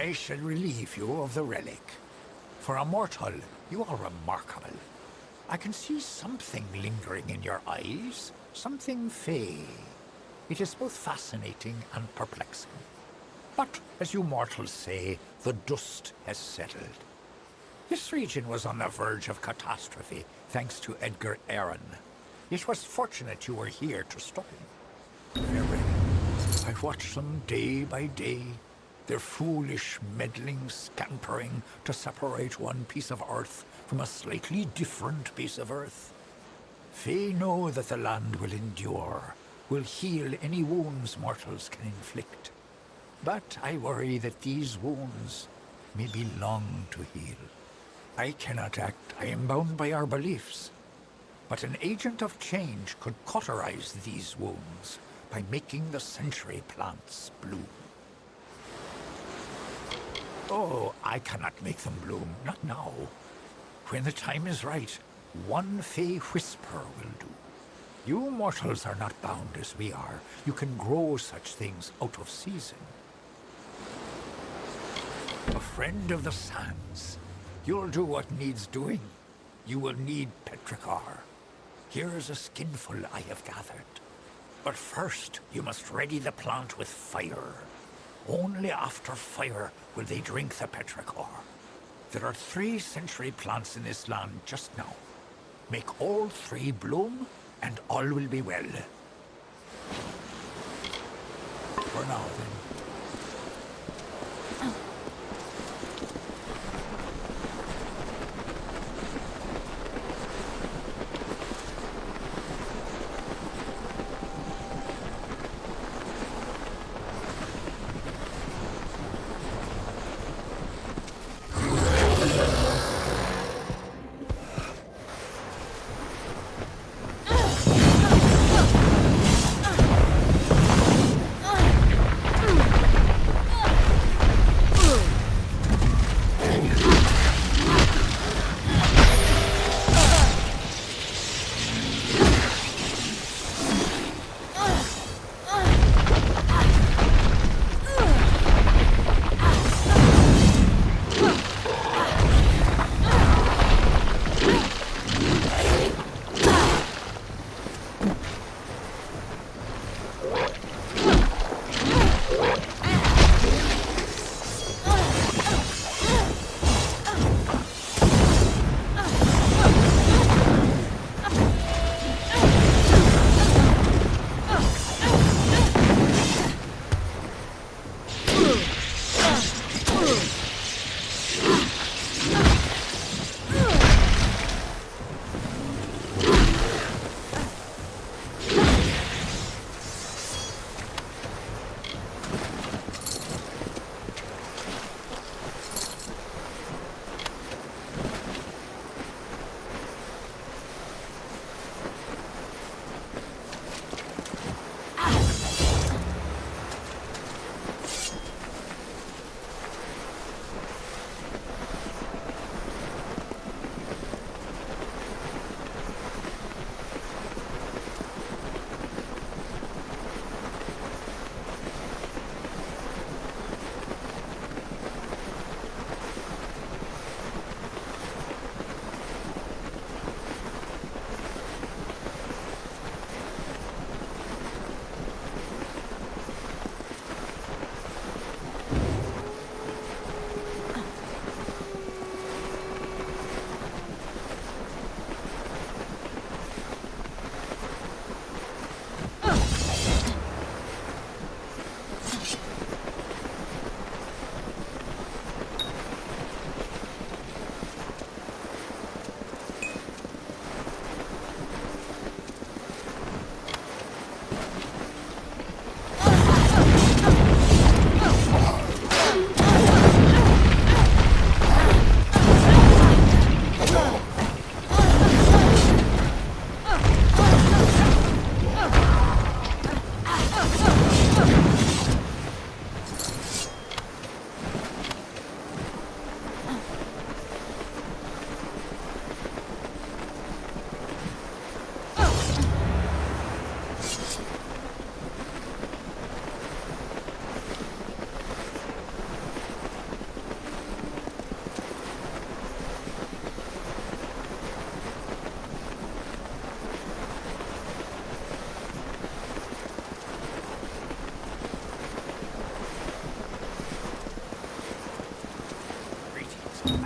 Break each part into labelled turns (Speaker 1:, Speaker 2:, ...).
Speaker 1: I shall relieve you of the relic. For a mortal, you are remarkable. I can see something lingering in your eyes, something fey. It is both fascinating and perplexing. But, as you mortals say, the dust has settled. This region was on the verge of catastrophe, thanks to Edgar Aaron. It was fortunate you were here to stop him. Very. I've watched them day by day, their foolish, meddling scampering to separate one piece of Earth from a slightly different piece of Earth. Fae know that the land will endure, will heal any wounds mortals can inflict. But I worry that these wounds may be long to heal. I cannot act, I am bound by our beliefs. But an agent of change could cauterize these wounds by making the century plants bloom. Oh, I cannot make them bloom, not now. When the time is right, one Fey whisper will do. You mortals are not bound as we are. You can grow such things out of season. A friend of the sands. You'll do what needs doing. You will need petrichor. Here's a skinful I have gathered. But first, you must ready the plant with fire. Only after fire will they drink the petrichor. There are 3 century plants in this land just now. Make all 3 bloom, and all will be well. For now, then.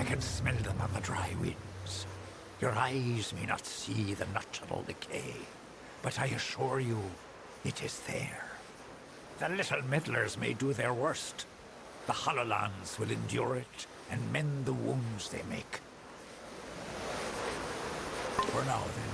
Speaker 1: I can smell them on the dry winds. Your eyes may not see the natural decay, but I assure you, it is there. The little meddlers may do their worst. The Hollowlands will endure it and mend the wounds they make. For now, then.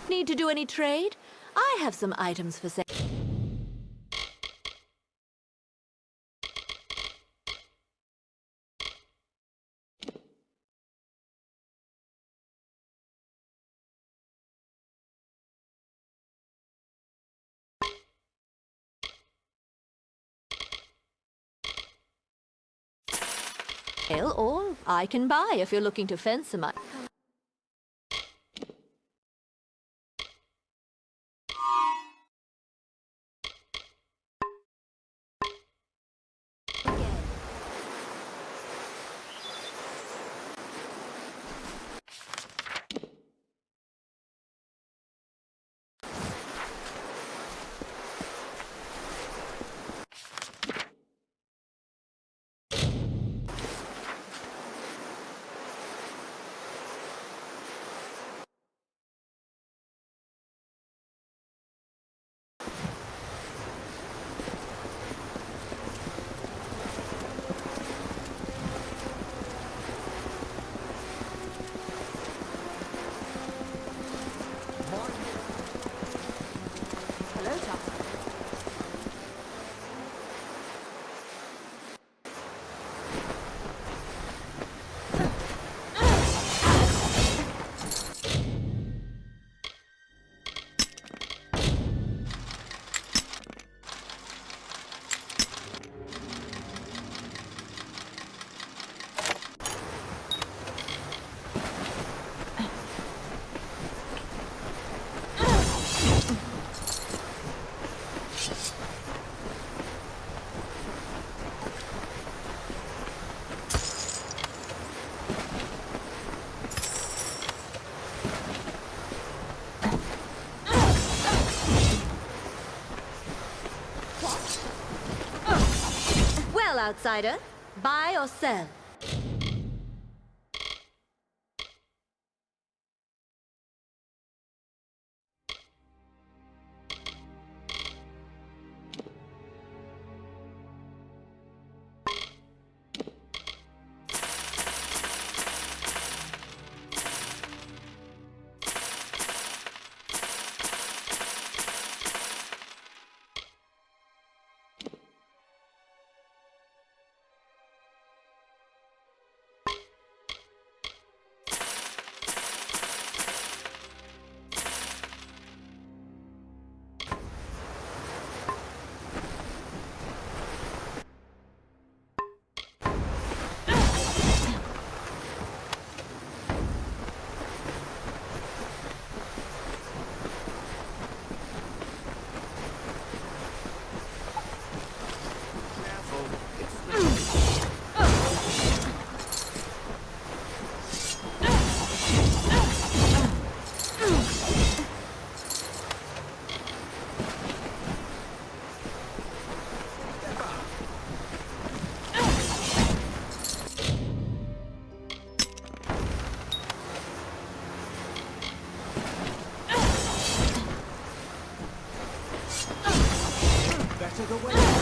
Speaker 2: Need to do any trade? I have some items for sale. Or I can buy if you're looking to fence some. Well, outsider, buy or sell?
Speaker 3: to the west.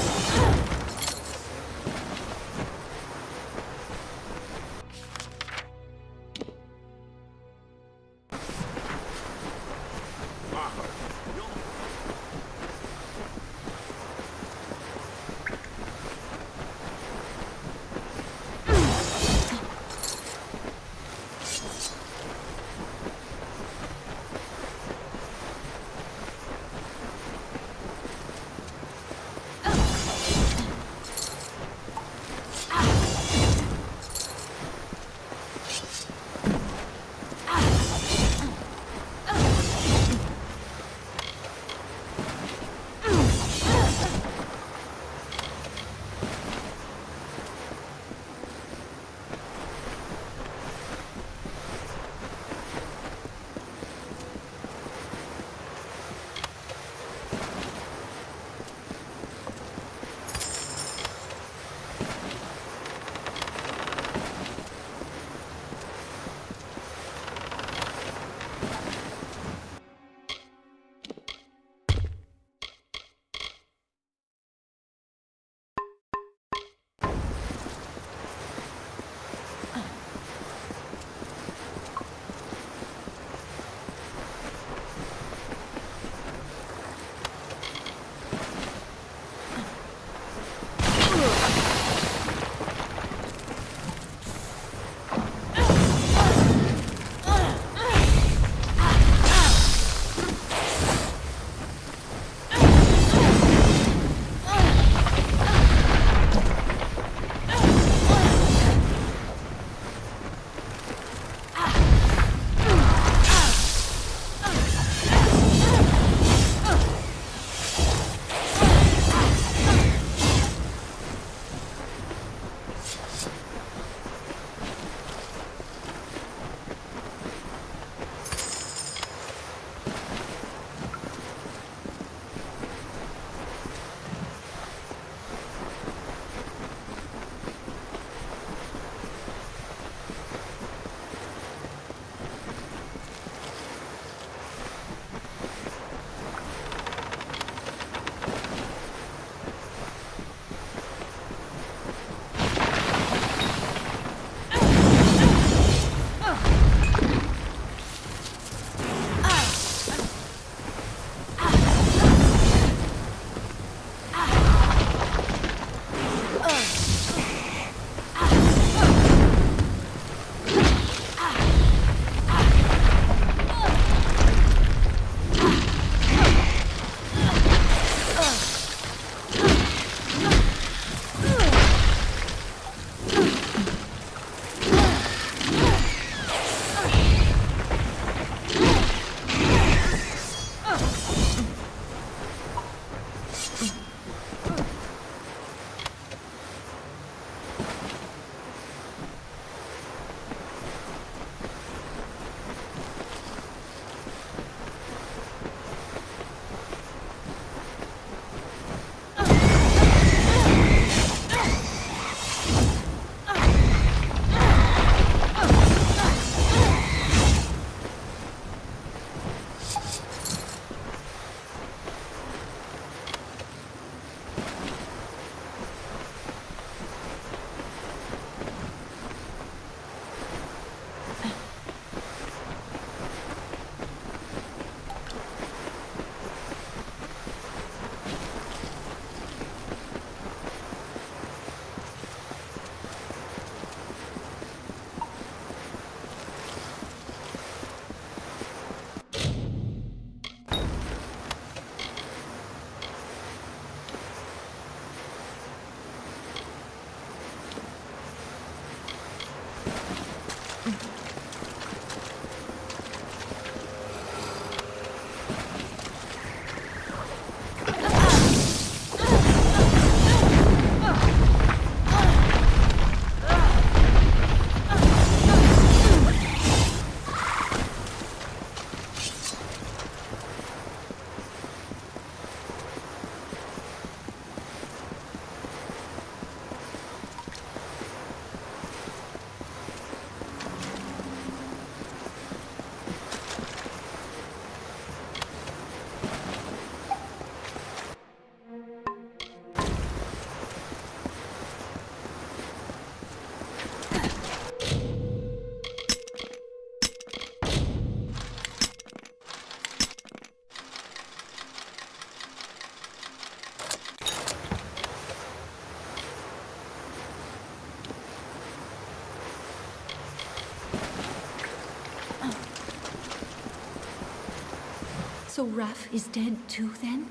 Speaker 2: So Raph is dead too, then?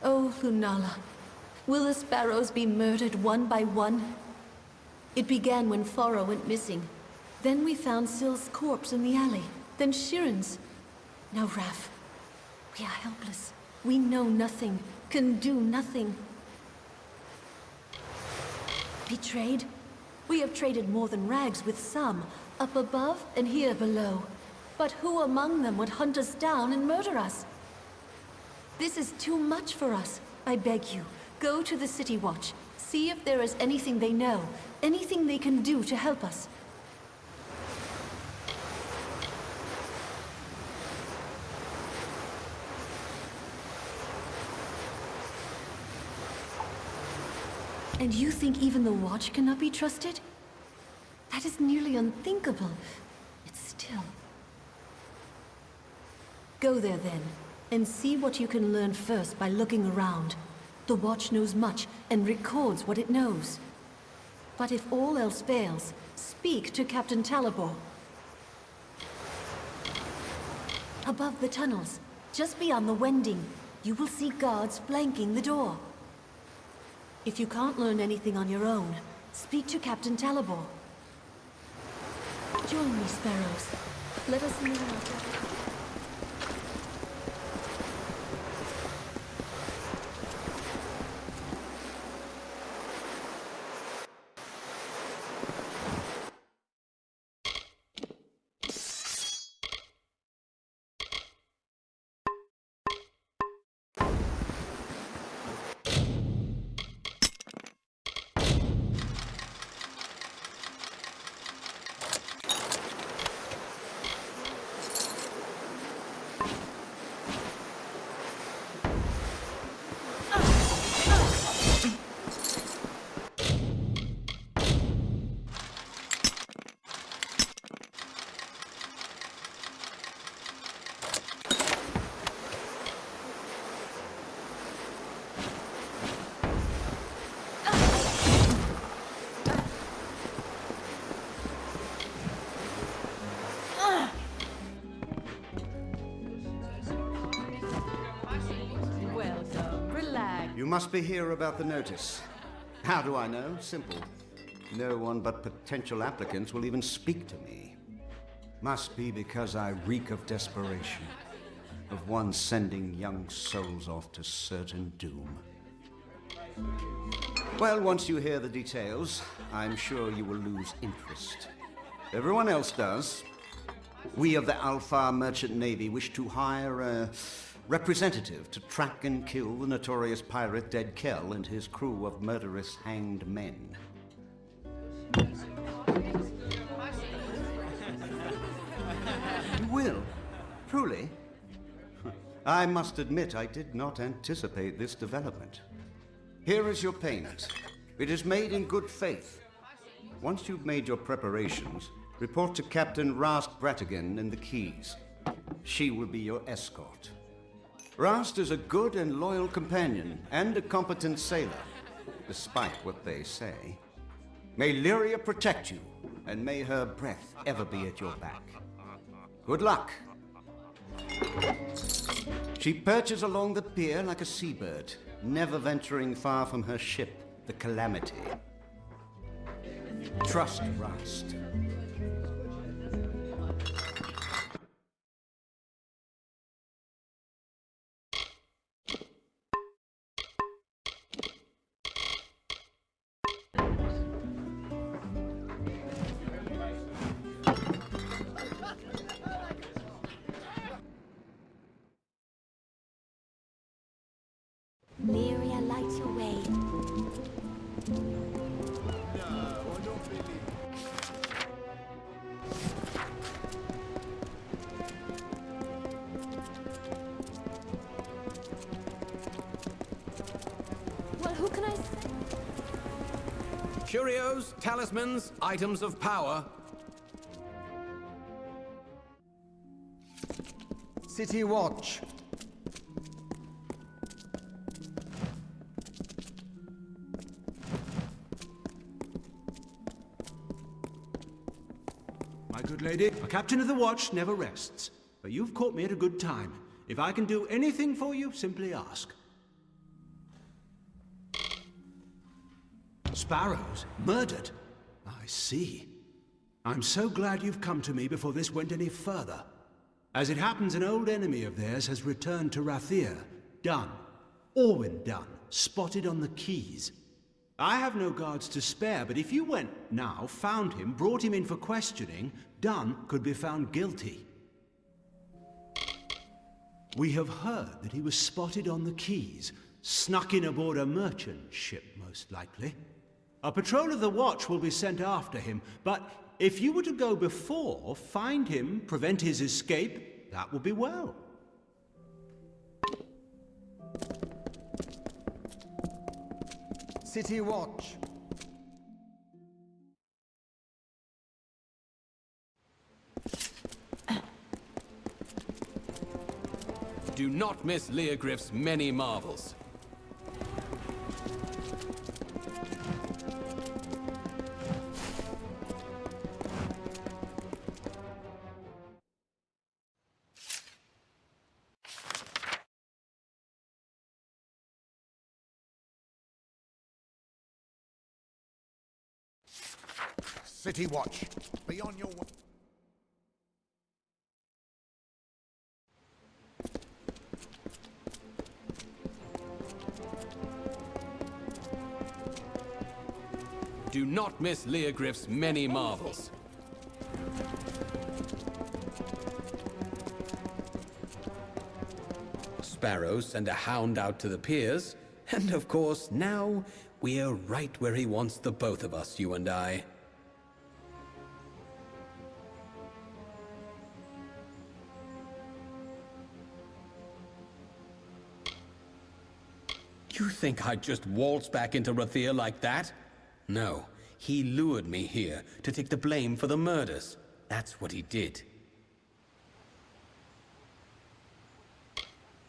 Speaker 2: Oh, Lunala, will the sparrows be murdered one by one? It began when Faro went missing. Then we found Syl's corpse in the alley. Then Shiren's. Now Raph. We are helpless. We know nothing, can do nothing. Betrayed? We have traded more than rags with some, up above and here below. But who among them would hunt us down and murder us? This is too much for us. I beg you, go to the City Watch. See if there is anything they know, anything they can do to help us. And you think even the Watch cannot be trusted? That is nearly unthinkable. It's still... Go there then, and see what you can learn first by looking around. The Watch knows much, and records what it knows. But if all else fails, speak to Captain Talabor. Above the tunnels, just beyond the Wending, you will see guards flanking the door. If you can't learn anything on your own, speak to Captain Talabor. Join me, Sparrows. Let us learn our...
Speaker 3: You must be here about the notice. How do I know? Simple. No one but potential applicants will even speak to me. Must be because I reek of desperation, of one sending young souls off to certain doom. Well, once you hear the details, I'm sure you will lose interest. Everyone else does. We of the Alpha Merchant Navy wish to hire a representative to track and kill the notorious pirate Dead Kell and his crew of murderous hanged men. You will? Truly? I must admit I did not anticipate this development. Here is your payment. It is made in good faith. Once you've made your preparations, report to Captain Rast Bratigan in the Keys. She will be your escort. Rast is a good and loyal companion and a competent sailor, despite what they say. May Lyria protect you, and may her breath ever be at your back. Good luck. She perches along the pier like a seabird, never venturing far from her ship, the Calamity. Trust Rast.
Speaker 2: Lyria, light your way. Well, who can I say?
Speaker 4: Curios, talismans, items of power.
Speaker 5: City Watch.
Speaker 6: My good lady, a captain of the watch never rests. But you've caught me at a good time. If I can do anything for you, simply ask. Sparrows? Murdered? I see. I'm so glad you've come to me before this went any further. As it happens, an old enemy of theirs has returned to Rathir. Done. Orwin Dunn, spotted on the quays. I have no guards to spare, but if you went now, found him, brought him in for questioning, Dunn could be found guilty. We have heard that he was spotted on the quays, snuck in aboard a merchant ship, most likely. A patrol of the watch will be sent after him, but if you were to go before, find him, prevent his escape, that would be well.
Speaker 5: City Watch.
Speaker 4: Do not miss Leogryph's many marvels.
Speaker 1: City Watch. Be on your way.
Speaker 4: Do not miss Leogryph's many marvels. Sparrow send a hound out to the piers, and of course, now we're right where he wants the both of us, you and I. You think I'd just waltz back into Rathir like that? No, he lured me here to take the blame for the murders. That's what he did.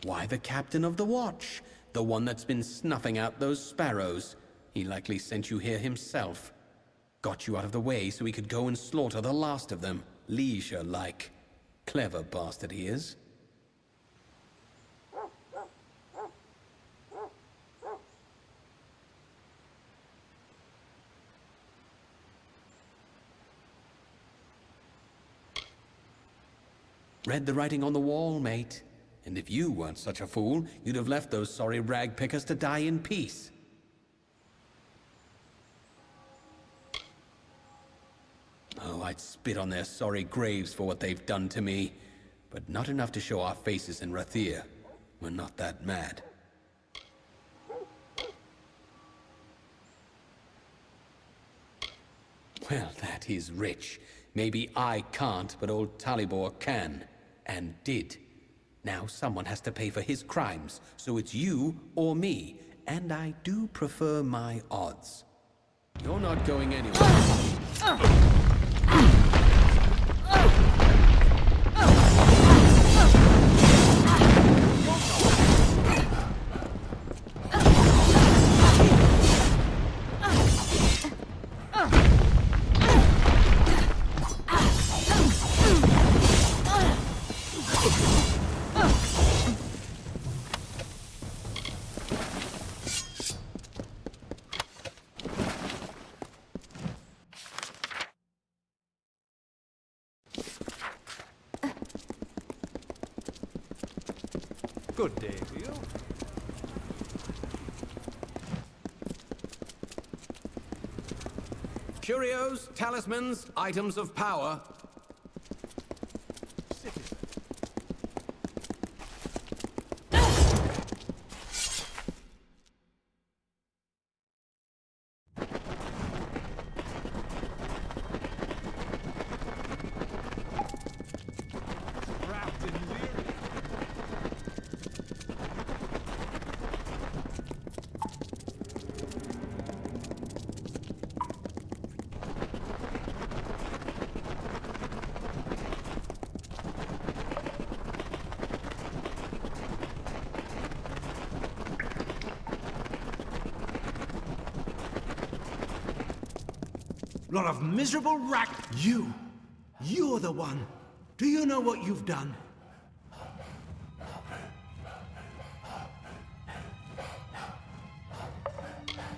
Speaker 4: Why the captain of the watch? The one that's been snuffing out those sparrows. He likely sent you here himself. Got you out of the way so he could go and slaughter the last of them, leisure-like. Clever bastard he is. Read the writing on the wall, mate. And if you weren't such a fool, you'd have left those sorry rag pickers to die in peace. Oh, I'd spit on their sorry graves for what they've done to me. But not enough to show our faces in Rathir. We're not that mad. Well, that is rich. Maybe I can't, but old Talibor can. And did. Now someone has to pay for his crimes, so it's you or me. And I do prefer my odds. You're not going anywhere.
Speaker 7: Good day to you.
Speaker 4: Curios, talismans, items of power.
Speaker 6: Lot of miserable rat. You're the one. Do you know what you've done?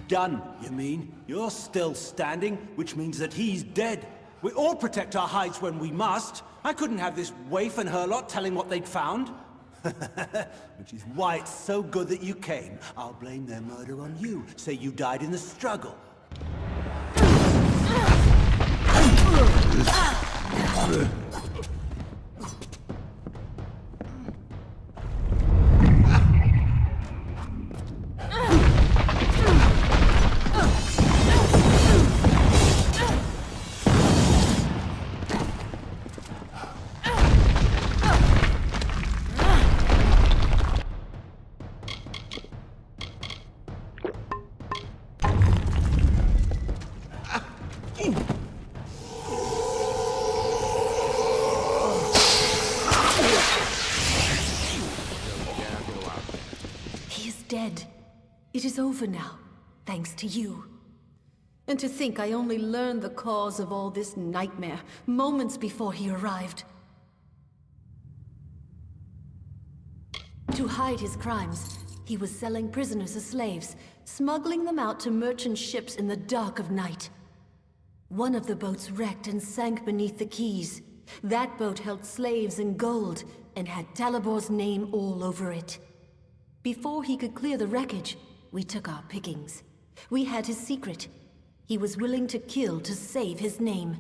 Speaker 6: Done, you mean? You're still standing, which means that he's dead. We all protect our hides when we must. I couldn't have this waif and her lot telling what they'd found. Which is why it's so good that you came. I'll blame their murder on you. Say you died in the struggle.
Speaker 2: Dead. It is over now, thanks to you. And to think I only learned the cause of all this nightmare moments before he arrived. To hide his crimes, he was selling prisoners as slaves, smuggling them out to merchant ships in the dark of night. One of the boats wrecked and sank beneath the quays. That boat held slaves and gold, and had Talibor's name all over it. Before he could clear the wreckage, we took our pickings. We had his secret. He was willing to kill to save his name.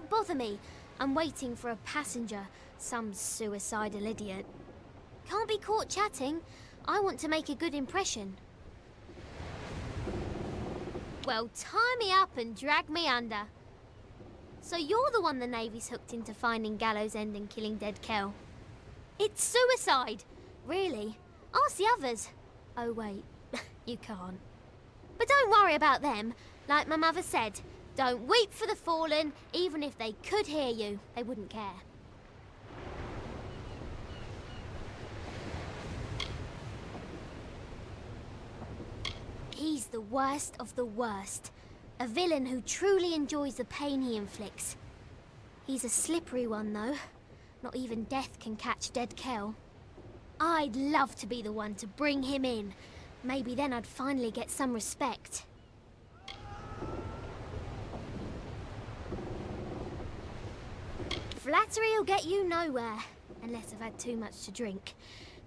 Speaker 8: Bother me. I'm waiting for a passenger, some suicidal idiot. Can't be caught chatting. I want to make a good impression. Well, tie me up and drag me under. So you're the one the Navy's hooked into finding Gallows End and killing dead Kel. It's suicide! Really? Ask the others. Oh wait, you can't. But don't worry about them. Like my mother said, don't weep for the fallen, even if they could hear you. They wouldn't care. He's the worst of the worst. A villain who truly enjoys the pain he inflicts. He's a slippery one, though. Not even death can catch dead Kel. I'd love to be the one to bring him in. Maybe then I'd finally get some respect. Flattery'll get you nowhere, unless I've had too much to drink.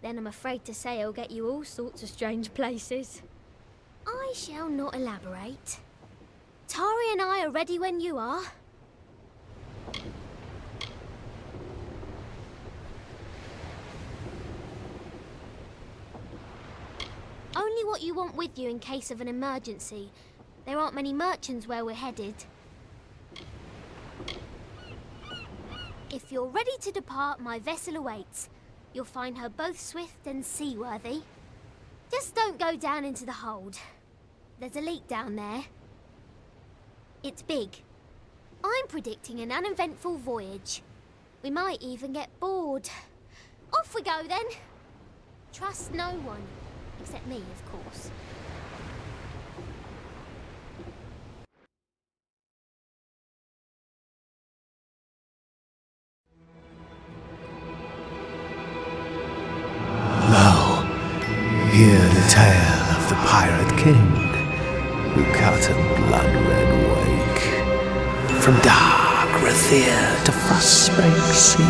Speaker 8: Then I'm afraid to say it'll get you all sorts of strange places. I shall not elaborate. Tari and I are ready when you are. Only what you want with you in case of an emergency. There aren't many merchants where we're headed. If you're ready to depart, my vessel awaits. You'll find her both swift and seaworthy. Just don't go down into the hold. There's a leak down there. It's big. I'm predicting an uneventful voyage. We might even get bored. Off we go then. Trust no one. Except me, of course.
Speaker 9: Lo, hear the tale of the pirate king who cut a blood-red wake from dark Rathir to Frostspring Sea,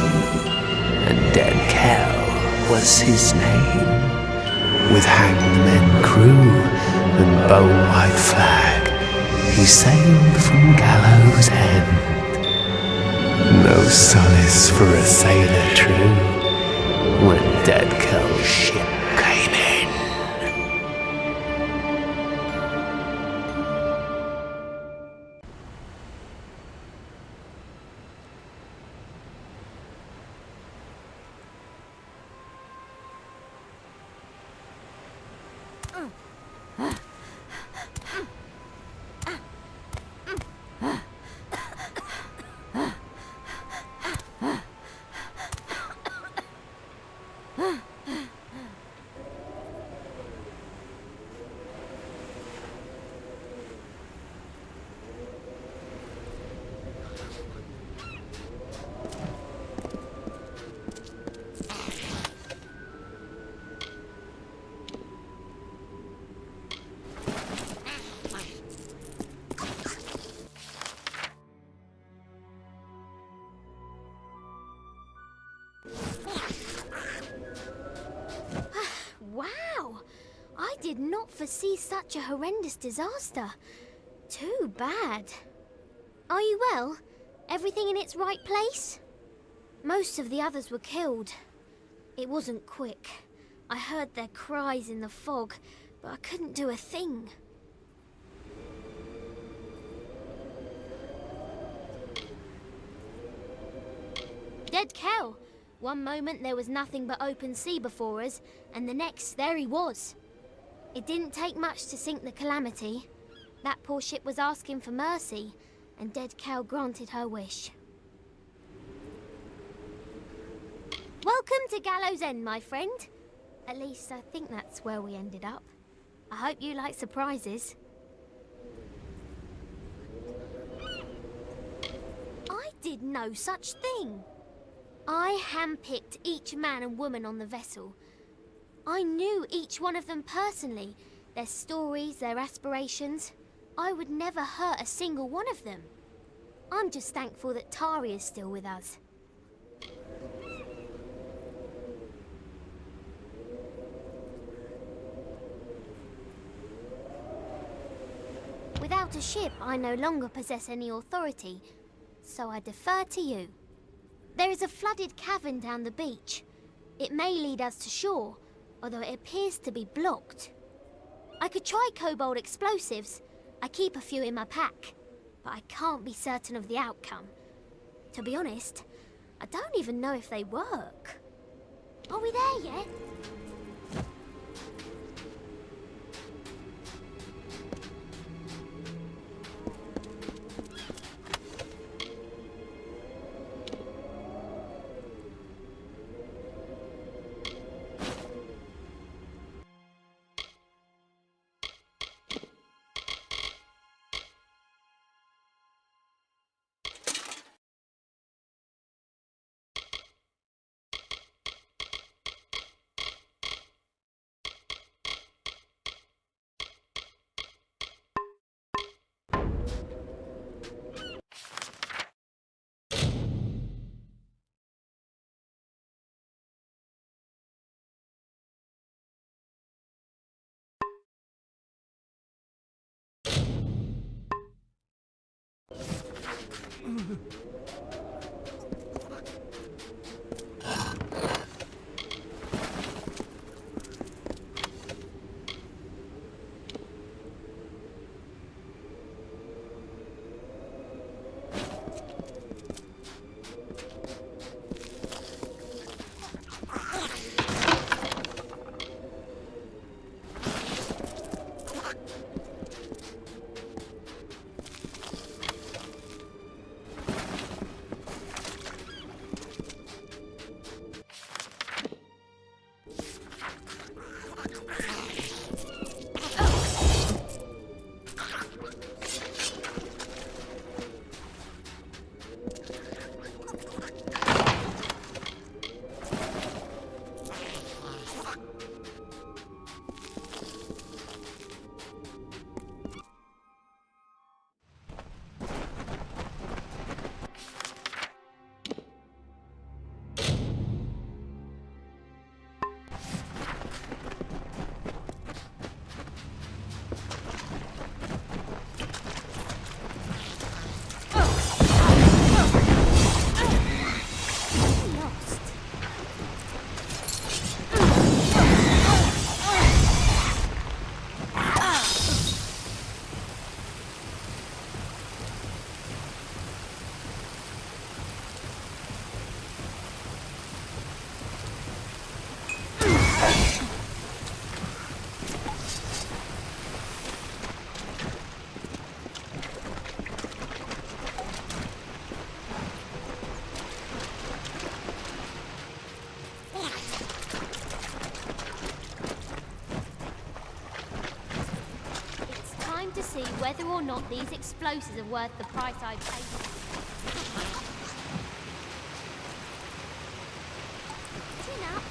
Speaker 9: and Dead Kell was his name. With hanged men crew and bone-white flag, he sailed from Gallows End. No solace for a sailor true when Dead Kell's ship came in.
Speaker 8: Wow! I did not foresee such a horrendous disaster. Too bad. Are you well? Everything in its right place? Most of the others were killed. It wasn't quick. I heard their cries in the fog, but I couldn't do a thing. Dead Kell! One moment there was nothing but open sea before us, and the next there he was. It didn't take much to sink the Calamity. That poor ship was asking for mercy, and Dead Kell granted her wish. Welcome to Gallows End, my friend. At least I think that's where we ended up. I hope you like surprises. I did no such thing. I handpicked each man and woman on the vessel. I knew each one of them personally, their stories, their aspirations. I would never hurt a single one of them. I'm just thankful that Tari is still with us. Without a ship, I no longer possess any authority, so I defer to you. There is a flooded cavern down the beach. It may lead us to shore, although it appears to be blocked. I could try kobold explosives. I keep a few in my pack, but I can't be certain of the outcome. To be honest, I don't even know if they work. Are we there yet? See whether or not these explosives are worth the price I paid. Chin up.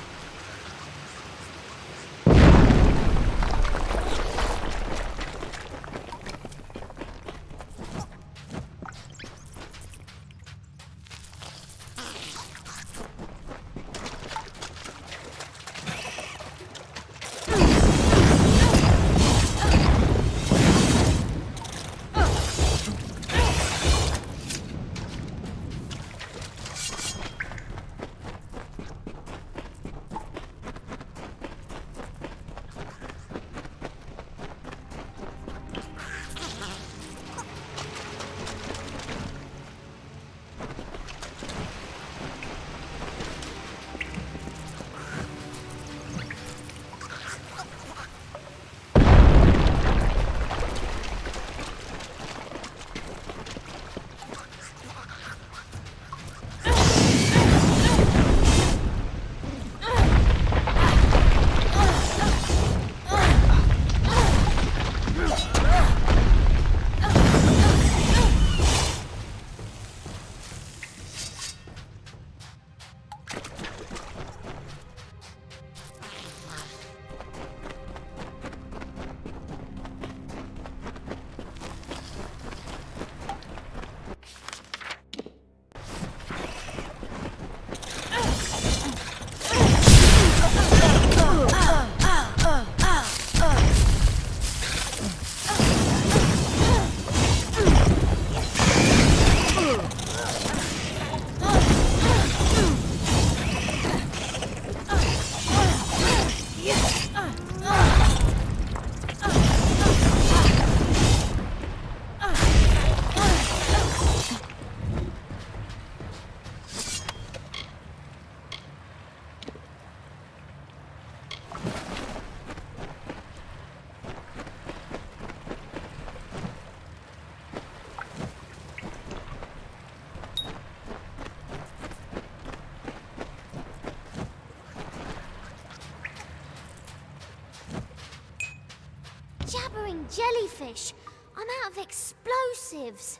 Speaker 8: Jabbering jellyfish! I'm out of explosives!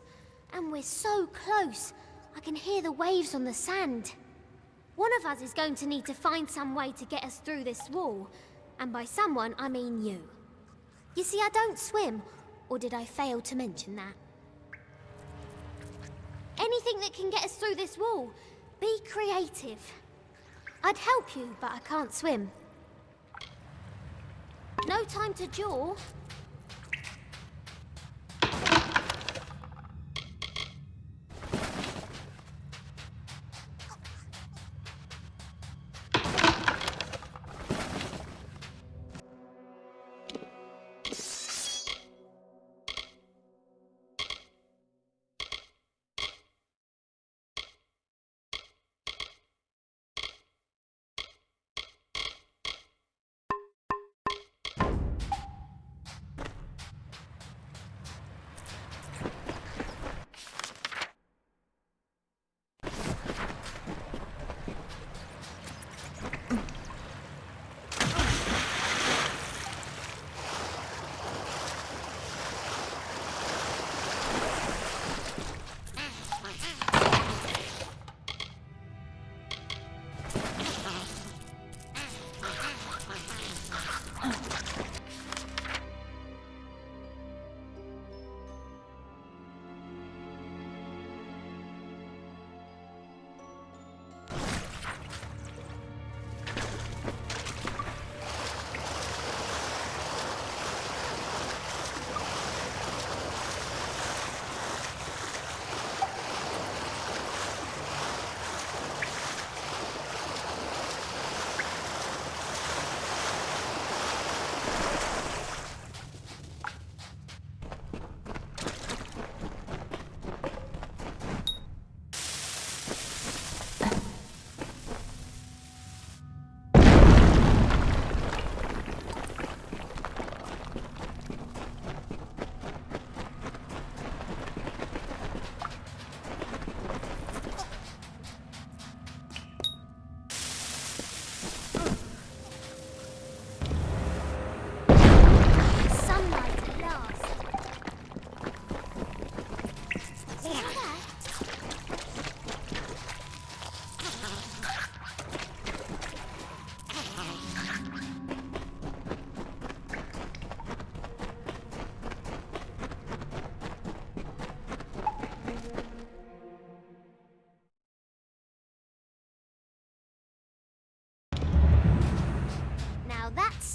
Speaker 8: And we're so close, I can hear the waves on the sand. One of us is going to need to find some way to get us through this wall. And by someone, I mean you. You see, I don't swim, or did I fail to mention that? Anything that can get us through this wall, be creative. I'd help you, but I can't swim. No time to jaw.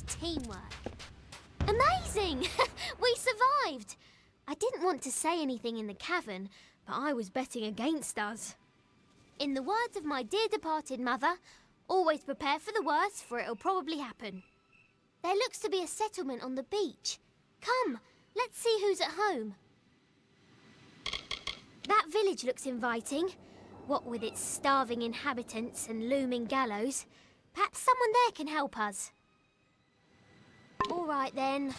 Speaker 8: teamwork. Amazing! We survived! I didn't want to say anything in the cavern, but I was betting against us. In the words of my dear departed mother, always prepare for the worst, for it'll probably happen. There looks to be a settlement on the beach. Come, let's see who's at home. That village looks inviting. What with its starving inhabitants and looming gallows. Perhaps someone there can help us. All right then.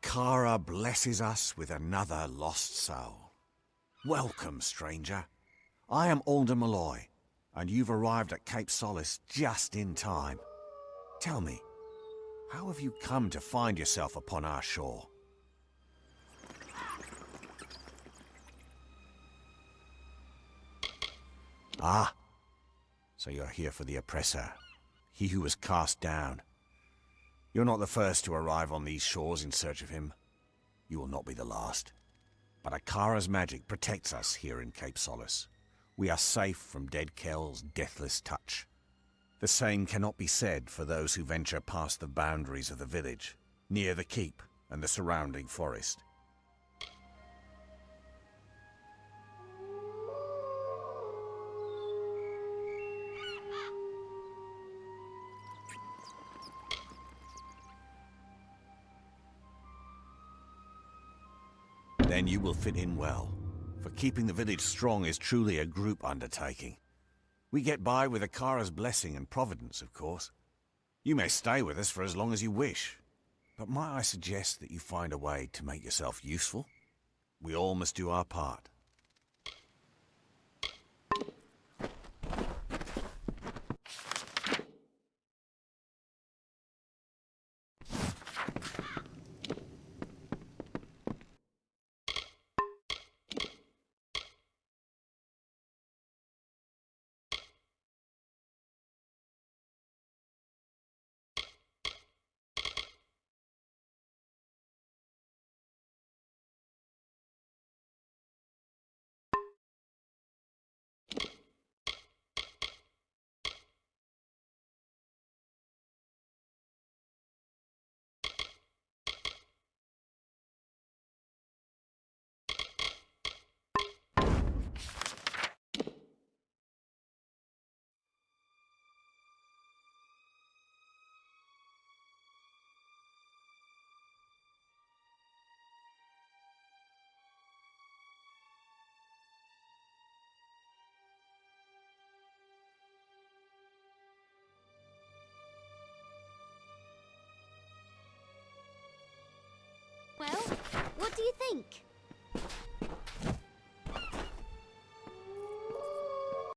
Speaker 10: Kara blesses us with another lost soul. Welcome, stranger. I am Alder Malloy, and you've arrived at Cape Solace just in time. Tell me, how have you come to find yourself upon our shore? Ah, so you're here for the oppressor, he who was cast down. You're not the first to arrive on these shores in search of him. You will not be the last. But Akara's magic protects us here in Cape Solace. We are safe from Dead Kel's deathless touch. The same cannot be said for those who venture past the boundaries of the village, near the keep and the surrounding forest. Then you will fit in well, for keeping the village strong is truly a group undertaking. We get by with Akara's blessing and providence, of course. You may stay with us for as long as you wish, but might I suggest that you find a way to make yourself useful? We all must do our part.
Speaker 8: Well, what do you think?